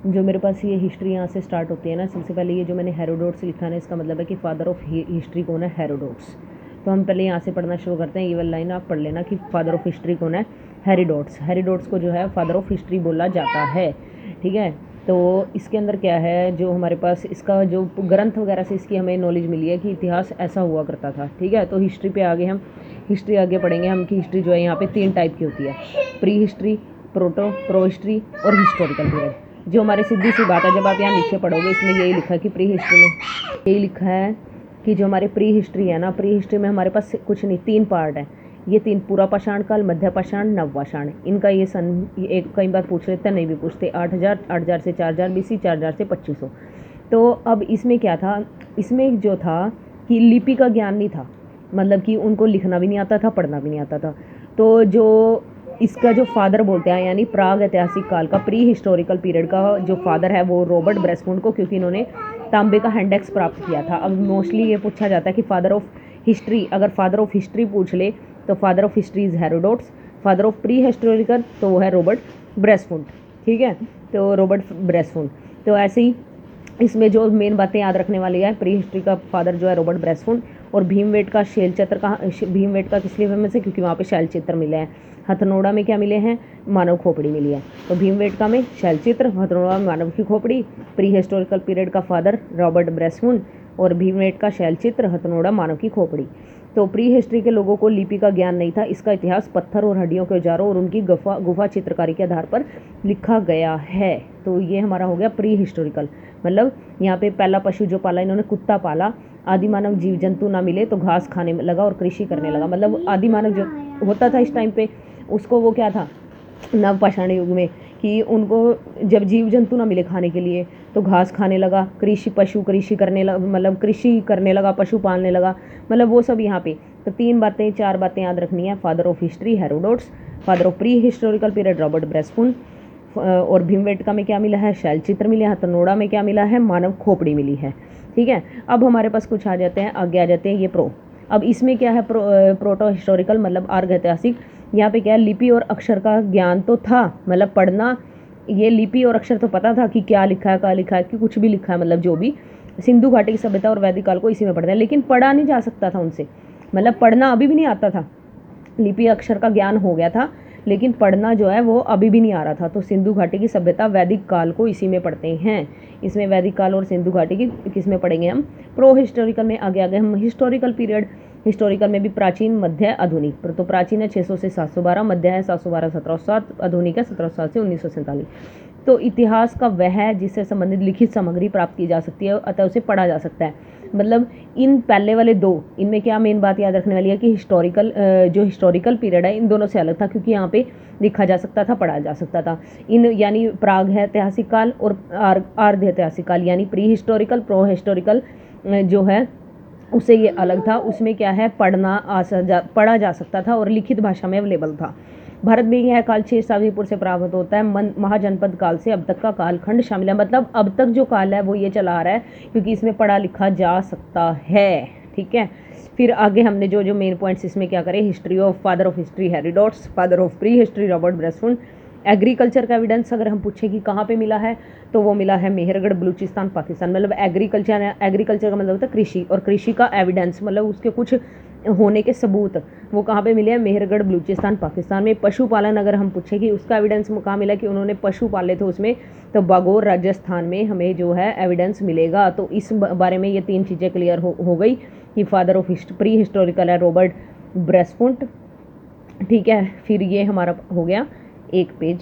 जो मेरे पास ये हिस्ट्री यहाँ से स्टार्ट होती है ना, सबसे पहले ये जो मैंने हेरोडोट्स लिखा है ना, इसका मतलब है कि फादर ऑफ हिस्ट्री कौन है, हेरोडोट्स। तो हम पहले यहाँ से पढ़ना शुरू करते हैं। ये वाली लाइन आप पढ़ लेना कि फादर ऑफ हिस्ट्री कौन है, हेरोडोट्स। हेरोडोट्स को जो है फादर ऑफ हिस्ट्री बोला जाता है, ठीक है। तो इसके अंदर क्या है, जो हमारे पास इसका जो ग्रंथ वगैरह से इसकी हमें नॉलेज मिली है कि इतिहास ऐसा हुआ करता था, ठीक है। तो हिस्ट्री पे आगे हम हिस्ट्री आगे पढ़ेंगे हम कि हिस्ट्री जो है यहाँ पे 3 टाइप की होती है, प्री हिस्ट्री, प्रो हिस्ट्री और हिस्टोरिकल पीरियड। जो हमारी सीधी सी बात है, जब आप यहाँ नीचे पढ़ोगे इसमें यही लिखा है कि प्री हिस्ट्री में यही लिखा है कि जो हमारी प्री हिस्ट्री है ना, प्री हिस्ट्री में हमारे पास कुछ नहीं, 3 पार्ट हैं। ये 3, पूरा पाषाण काल, मध्य पाषाण, नवपाषाण। इनका ये सन एक कई बार पूछ लेते हैं, नहीं भी पूछते। 8000 से 4000 BC, 4000 से 2500। तो अब इसमें क्या था, इसमें जो था कि लिपि का ज्ञान नहीं था, मतलब कि उनको लिखना भी नहीं आता था, पढ़ना भी नहीं आता था। तो जो इसका जो फादर बोलते हैं, यानी प्राग ऐतिहासिक काल का, प्री हिस्टोरिकल पीरियड का जो फादर है वो रॉबर्ट ब्रेसफुंड को, क्योंकि इन्होंने तांबे का हैंडेक्स प्राप्त किया था। अब मोस्टली ये पूछा जाता है कि फादर ऑफ हिस्ट्री, अगर फादर ऑफ हिस्ट्री पूछ ले तो father of history is Herodotus, father of pre historical तो वो है रॉबर्ट ब्रेसफुंड, ठीक है। तो रॉबर्ट ब्रेसफुंड। तो ऐसे ही इसमें जो मेन बातें याद रखने वाली है, प्री हिस्ट्री का फादर जो है रॉबर्ट ब्रेसफुंड, और भीमवेट का शैल चित्र का, भीमवेट का किस लिए फेमस है, क्योंकि वहाँ पे शैल चित्र मिले हैं। हथनोड़ा में क्या मिले हैं, मानव खोपड़ी मिली है। तो भीमवेटका में शैल चित्र, हथनोड़ा में मानव की खोपड़ी। प्री हिस्टोरिकल पीरियड का फादर रॉबर्ट ब्रेसफुंड और भीमवेटका शैल चित्र, हथनोड़ा मानव की खोपड़ी। तो प्री हिस्ट्री के लोगों को लिपि का ज्ञान नहीं था। इसका इतिहास पत्थर और हड्डियों के औजारों और उनकी गुफा चित्रकारी के आधार पर लिखा गया है। तो ये हमारा हो गया प्री हिस्टोरिकल। मतलब यहाँ पे पहला पशु जो पाला, इन्होंने कुत्ता पाला। आदि मानव जीव जंतु ना मिले तो घास खाने लगा और कृषि करने लगा। मतलब आदि मानव जो होता था इस टाइम पे, उसको वो क्या था, नवपाषाण युग में, कि उनको जब जीव जंतु ना मिले खाने के लिए तो घास खाने लगा, कृषि करने लगा, मतलब कृषि करने लगा, पशु पालने लगा, मतलब वो सब यहाँ पे। तो 4 बातें याद रखनी है। Father of history Herodotus, father of pre historical period Robert Braidwood, और भीमवेटका में क्या मिला है, शैल चित्र मिले हैं। हथनोड़ा में क्या मिला है, मानव खोपड़ी मिली है, ठीक है। अब हमारे पास कुछ आ जाते हैं, आगे आ जाते हैं ये प्रो। अब इसमें क्या है, प्रोटो हिस्टोरिकल मतलब अर्घ ऐतिहासिक। यहाँ पे क्या है, लिपि और अक्षर का ज्ञान तो था, मतलब पढ़ना, ये लिपि और अक्षर तो पता था कि क्या लिखा है, क्या लिखा है, कि कुछ भी लिखा है, मतलब जो भी। सिंधु घाटी की सभ्यता और वैदिक काल को इसी में पढ़ते हैं, लेकिन पढ़ा नहीं जा सकता था उनसे, मतलब पढ़ना अभी भी नहीं आता था। लिपि अक्षर का ज्ञान हो गया था, लेकिन पढ़ना जो है वो अभी भी नहीं आ रहा था। तो सिंधु घाटी की सभ्यता, वैदिक काल को इसी में पढ़ते हैं। इसमें वैदिक काल और सिंधु घाटी की किस में पढ़ेंगे हम, प्रो हिस्टोरिकल में। आगे आगे हम हिस्टोरिकल पीरियड, हिस्टोरिकल में भी प्राचीन, मध्य, आधुनिक। तो प्राचीन है 600 से 712, मध्य है 712 1707, आधुनिक है 1707 से 1947। तो इतिहास का वह है जिससे संबंधित लिखित सामग्री प्राप्त की जा सकती है, अतः उसे पढ़ा जा सकता है। मतलब इन पहले वाले 2, इनमें क्या मेन बात याद रखने वाली है कि जो हिस्टोरिकल पीरियड है इन दोनों से अलग था, क्योंकि यहाँ पे लिखा जा सकता था, पढ़ा जा सकता था। इन यानी प्राग है ऐतिहासिक काल और आर्ध ऐतिहासिक काल, यानी प्री हिस्टोरिकल, प्रो हिस्टोरिकल जो है उससे ये अलग था। उसमें क्या है, पढ़ा जा सकता था और लिखित भाषा में अवेलेबल था। भारत में यह काल 6 ईसा पूर्व से प्रारंभ होता है। महाजनपद काल से अब तक का कालखंड शामिल है। मतलब अब तक जो काल है वो ये चला आ रहा है, क्योंकि इसमें पढ़ा लिखा जा सकता है, ठीक है। फिर आगे हमने जो जो मेन पॉइंट्स इसमें क्या करे, history of father of history Herodotus, father of pre history Robert Braidwood. Agriculture का एविडेंस अगर हम पूछे कि कहाँ पे मिला है, तो वो मिला है मेहरगढ़, बलूचिस्तान, पाकिस्तान। मतलब एग्रीकल्चर का मतलब होता है कृषि, और कृषि का एविडेंस मतलब उसके कुछ होने के सबूत, वो कहाँ पे मिले हैं, मेहरगढ़, बलूचिस्तान, पाकिस्तान में। पशुपालन अगर हम पूछे कि उसका एविडेंस कहाँ मिला कि उन्होंने पशु पाले थे उसमें, तो बागोर राजस्थान में हमें जो है एविडेंस मिलेगा। तो इस बारे में ये 3 चीज़ें क्लियर हो गई कि फादर ऑफ प्री हिस्टोरिकल है रॉबर्ट ब्रेसफुंड, ठीक है। फिर ये हमारा हो गया एक पेज।